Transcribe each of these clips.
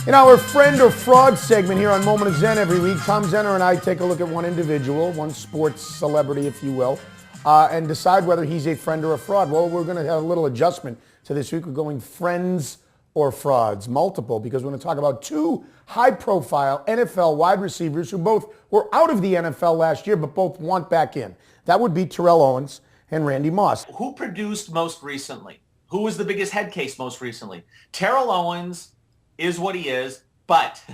In our friend or fraud segment here on Moment of Zen every week, Tom Zenner and I take a look at one individual, one sports celebrity, if you will, and decide whether he's a friend or a fraud. Well, we're going to have a little adjustment to this week. We're going friends or frauds, multiple, because we're going to talk about two high-profile NFL wide receivers who both were out of the NFL last year, but both want back in. That would be Terrell Owens and Randy Moss. Who produced most recently? Who was the biggest head case most recently? Terrell Owens is what he is, but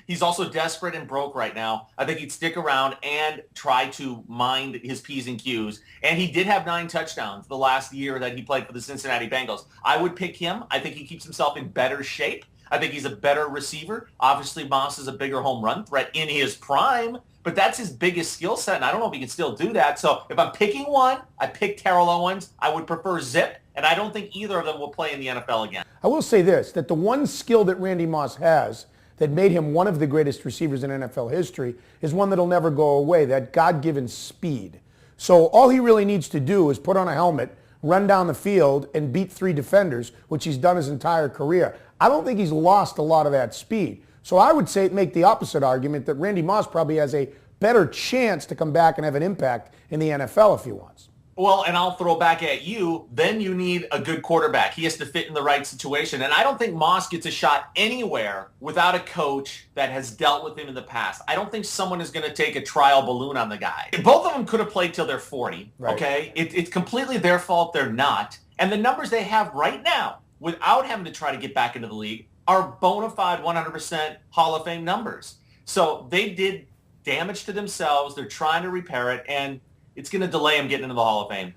he's also desperate and broke right now. I think he'd stick around and try to mind his P's and Q's. And he did have 9 touchdowns the last year that he played for the Cincinnati Bengals. I would pick him. I think he keeps himself in better shape. I think he's a better receiver. Obviously, Moss is a bigger home run threat in his prime, but that's his biggest skill set, and I don't know if he can still do that. So if I'm picking one, I pick Terrell Owens. I would prefer Zip, and I don't think either of them will play in the NFL again. I will say this, that the one skill that Randy Moss has that made him one of the greatest receivers in NFL history is one that'll never go away, that God-given speed. So all he really needs to do is put on a helmet, run down the field, and beat 3 defenders, which he's done his entire career. I don't think he's lost a lot of that speed. So I would say make the opposite argument that Randy Moss probably has a better chance to come back and have an impact in the NFL if he wants. Well, and I'll throw back at you, then you need a good quarterback. He has to fit in the right situation. And I don't think Moss gets a shot anywhere without a coach that has dealt with him in the past. I don't think someone is going to take a trial balloon on the guy. Both of them could have played till they're 40, right. Okay? It's completely their fault they're not. And the numbers they have right now, without having to try to get back into the league, are bona fide 100% Hall of Fame numbers. So they did damage to themselves. They're trying to repair it, and it's going to delay them getting into the Hall of Fame.